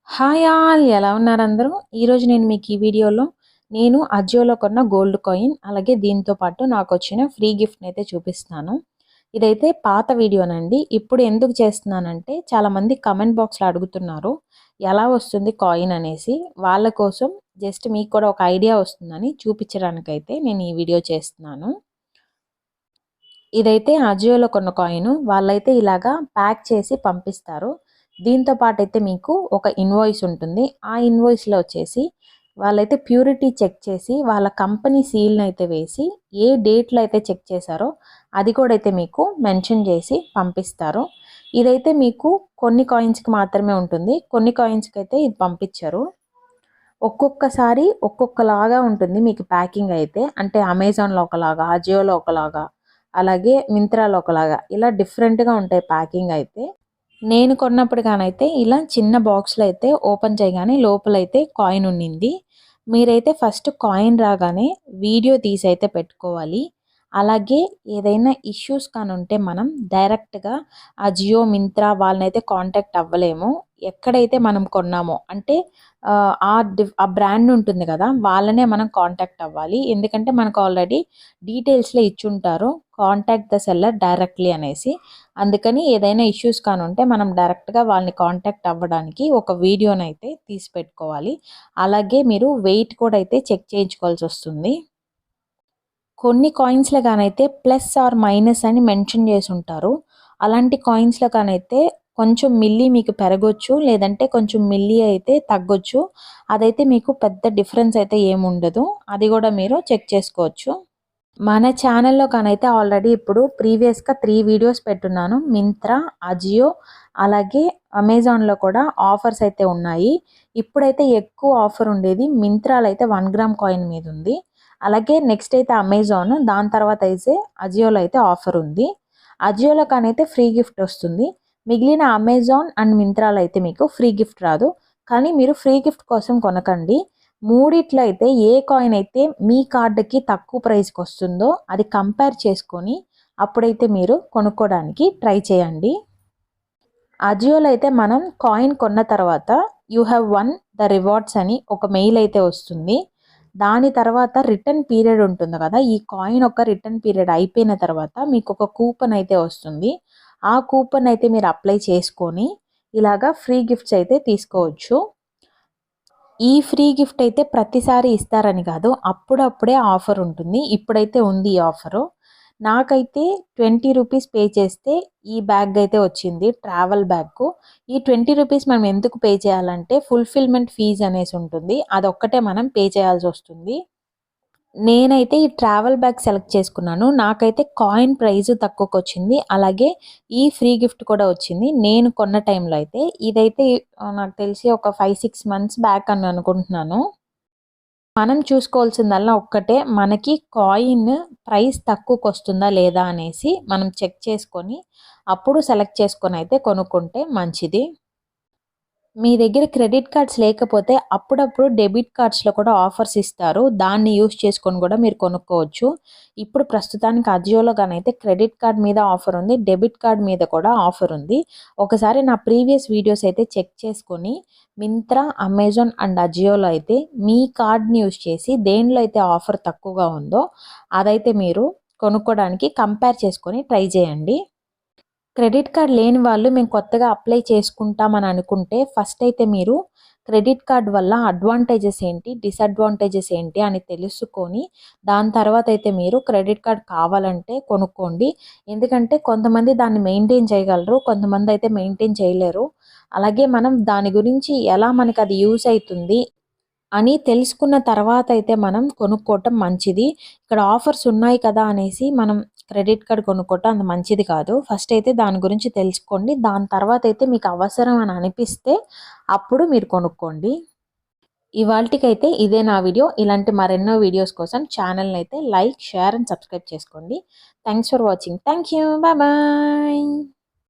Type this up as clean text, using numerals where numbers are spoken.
Hi all ఎలా ఉన్నారు అందరూ? ఈరోజు నేను మీకు ఈ వీడియోలో నేను అజియోలో కొన్న గోల్డ్ కాయిన్ అలాగే దీంతో పాటు నాకు వచ్చిన ఫ్రీ గిఫ్ట్ని అయితే చూపిస్తాను. ఇదైతే పాత వీడియోనండి. ఇప్పుడు ఎందుకు చేస్తున్నానంటే చాలామంది కమెంట్ బాక్స్లో అడుగుతున్నారు ఎలా వస్తుంది కాయిన్ అనేసి. వాళ్ళ కోసం జస్ట్ మీకు కూడా ఒక ఐడియా వస్తుందని చూపించడానికైతే నేను ఈ వీడియో చేస్తున్నాను. ఇదైతే అజియోలో కొన్న కాయిన్. వాళ్ళైతే ఇలాగా ప్యాక్ చేసి పంపిస్తారు. దీంతో పాటు అయితే మీకు ఒక ఇన్వాయిస్ ఉంటుంది. ఆ ఇన్వాయిస్లో వచ్చేసి వాళ్ళైతే ప్యూరిటీ చెక్ చేసి వాళ్ళ కంపెనీ సీల్ని అయితే వేసి ఏ డేట్లో అయితే చెక్ చేశారో అది కూడా అయితే మీకు మెన్షన్ చేసి పంపిస్తారు. ఇదైతే మీకు కొన్ని కాయిన్స్కి మాత్రమే ఉంటుంది, కొన్ని కాయిన్స్కి అయితే ఇది పంపించరు. ఒక్కొక్కసారి ఒక్కొక్కలాగా ఉంటుంది మీకు ప్యాకింగ్ అయితే. అంటే అమెజాన్లో ఒకలాగా, అజియోలో ఒకలాగా, అలాగే మింత్రాలో ఒకలాగా ఇలా డిఫరెంట్గా ఉంటాయి ప్యాకింగ్ అయితే. నేను కొన్నప్పటిగానైతే ఇలా చిన్న బాక్స్లో అయితే ఓపెన్ చేయగానే లోపలైతే కాయిన్ ఉండింది. మీరైతే ఫస్ట్ కాయిన్ రాగానే వీడియో తీసి అయితే పెట్టుకోవాలి. అలాగే ఏదైనా ఇష్యూస్ కానీ ఉంటే మనం డైరెక్ట్గా అజియో, మింత్రా వాళ్ళనైతే కాంటాక్ట్ అవ్వలేము. ఎక్కడైతే మనం కొన్నామో అంటే ఆ బ్రాండ్ ఉంటుంది కదా, వాళ్ళనే మనం కాంటాక్ట్ అవ్వాలి. ఎందుకంటే మనకు ఆల్రెడీ డీటెయిల్స్లో ఇచ్చుంటారు కాంటాక్ట్ ద సెల్లర్ డైరెక్ట్లీ అనేసి. అందుకని ఏదైనా ఇష్యూస్ కానీ ఉంటే మనం డైరెక్ట్గా వాళ్ళని కాంటాక్ట్ అవ్వడానికి ఒక వీడియోనైతే తీసి పెట్టుకోవాలి. అలాగే మీరు వెయిట్ కూడా అయితే చెక్ చేయించుకోవాల్సి వస్తుంది. కొన్ని కాయిన్స్లో కానైతే ప్లస్ ఆర్ మైనస్ అని మెన్షన్ చేసి ఉంటారు. అలాంటి కాయిన్స్లో కానైతే కొంచెం మిల్లీ మీకు పెరగొచ్చు, లేదంటే కొంచెం మిల్లీ అయితే తగ్గొచ్చు. అదైతే మీకు పెద్ద డిఫరెన్స్ అయితే ఏముండదు. అది కూడా మీరు చెక్ చేసుకోవచ్చు. మన ఛానల్లో కానైతే ఆల్రెడీ ఇప్పుడు ప్రీవియస్గా 3 వీడియోస్ పెట్టున్నాను. మింత్రా, అజియో అలాగే అమెజాన్లో కూడా ఆఫర్స్ అయితే ఉన్నాయి. ఇప్పుడైతే ఎక్కువ ఆఫర్ ఉండేది మింత్రాలో అయితే 1 గ్రామ్ కాయిన్ మీద ఉంది. అలాగే నెక్స్ట్ అయితే అమెజాన్, దాని తర్వాత అయితే అజియోలో అయితే ఆఫర్ ఉంది. అజియోలో కానైతే ఫ్రీ గిఫ్ట్ వస్తుంది. మిగిలిన అమెజాన్ అండ్ మింత్రాలో అయితే మీకు ఫ్రీ గిఫ్ట్ రాదు. కానీ మీరు ఫ్రీ గిఫ్ట్ కోసం కొనకండి. మూడిట్లో అయితే ఏ కాయిన్ అయితే మీ కార్డుకి తక్కువ ప్రైస్కి వస్తుందో అది కంపేర్ చేసుకొని అప్పుడైతే మీరు కొనుక్కోవడానికి ట్రై చేయండి. అజియోలో అయితే మనం కాయిన్ కొన్న తర్వాత you have one the rewards అని ఒక మెయిల్ అయితే వస్తుంది. దాని తర్వాత రిటర్న్ పీరియడ్ ఉంటుంది కదా, ఈ కాయిన్ ఒక రిటర్న్ పీరియడ్ అయిపోయిన తర్వాత మీకు ఒక కూపన్ అయితే వస్తుంది. ఆ కూపన్ అయితే మీరు అప్లై చేసుకొని ఇలాగా ఫ్రీ గిఫ్ట్స్ అయితే తీసుకోవచ్చు. ఈ ఫ్రీ గిఫ్ట్ అయితే ప్రతిసారి ఇస్తారని కాదు, అప్పుడప్పుడే ఆఫర్ ఉంటుంది. ఇప్పుడైతే ఉంది ఈ ఆఫరు. నాకైతే 20 రూపీస్ పే చేస్తే ఈ బ్యాగ్ అయితే వచ్చింది, ట్రావెల్ బ్యాగ్. ఈ 20 రూపీస్ మనం ఎందుకు పే చేయాలంటే ఫుల్ఫిల్మెంట్ ఫీజ్ అనేసి ఉంటుంది, అదొక్కటే మనం పే చేయాల్సి వస్తుంది. నేనైతే ఈ ట్రావెల్ బ్యాగ్ సెలెక్ట్ చేసుకున్నాను. నాకైతే కాయిన్ ప్రైస్ తక్కువకి వచ్చింది, అలాగే ఈ ఫ్రీ గిఫ్ట్ కూడా వచ్చింది. నేను కొన్న టైంలో అయితే ఇదైతే నాకు తెలిసి ఒక 5-6 మంత్స్ బ్యాక్ అని అనుకుంటున్నాను. మనం చూసుకోవాల్సిందల్లా ఒక్కటే, మనకి కాయిన్ ప్రైస్ తక్కువకి వస్తుందా లేదా అనేసి మనం చెక్ చేసుకొని అప్పుడు సెలెక్ట్ చేసుకొని అయితే కొనుక్కుంటే మంచిది. మీ దగ్గర క్రెడిట్ కార్డ్స్ లేకపోతే అప్పుడప్పుడు డెబిట్ కార్డ్స్లో కూడా ఆఫర్స్ ఇస్తారు. దాన్ని యూస్ చేసుకొని కూడా మీరు కొనుక్కోవచ్చు. ఇప్పుడు ప్రస్తుతానికి అజియోలో కానైతే క్రెడిట్ కార్డ్ మీద ఆఫర్ ఉంది, డెబిట్ కార్డ్ మీద కూడా ఆఫర్ ఉంది. ఒకసారి నా ప్రీవియస్ వీడియోస్ అయితే చెక్ చేసుకొని మింత్రా, అమెజాన్ అండ్ అజియోలో అయితే మీ కార్డ్ని యూస్ చేసి దేనిలో అయితే ఆఫర్ తక్కువగా ఉందో అదైతే మీరు కొనుక్కోవడానికి కంపేర్ చేసుకొని ట్రై చేయండి. క్రెడిట్ కార్డ్ లేని వాళ్ళు మేము కొత్తగా అప్లై చేసుకుంటామని అనుకుంటే ఫస్ట్ అయితే మీరు క్రెడిట్ కార్డ్ వల్ల అడ్వాంటేజెస్ ఏంటి, డిసడ్వాంటేజెస్ ఏంటి అని తెలుసుకొని దాని తర్వాత అయితే మీరు క్రెడిట్ కార్డ్ కావాలంటే కొనుక్కోండి. ఎందుకంటే కొంతమంది దాన్ని మెయింటైన్ చేయగలరు, కొంతమంది అయితే మెయింటైన్ చేయలేరు. అలాగే మనం దాని గురించి ఎలా మనకు అది యూస్ అవుతుంది అని తెలుసుకున్న తర్వాత అయితే మనం కొనుక్కోవటం మంచిది. ఇక్కడ ఆఫర్స్ ఉన్నాయి కదా అనేసి మనం క్రెడిట్ కార్డ్ కొనుక్కోవటం అంత మంచిది కాదు. ఫస్ట్ అయితే దాని గురించి తెలుసుకోండి. దాని తర్వాత అయితే మీకు అవసరం అని అనిపిస్తే అప్పుడు మీరు కొనుక్కోండి. ఇవాల్టికైతే ఇదే నా వీడియో. ఇలాంటి మరెన్నో వీడియోస్ కోసం ఛానల్ని అయితే లైక్, షేర్ అండ్ సబ్స్క్రైబ్ చేసుకోండి. Thanks for watching. Thank you. Bye bye.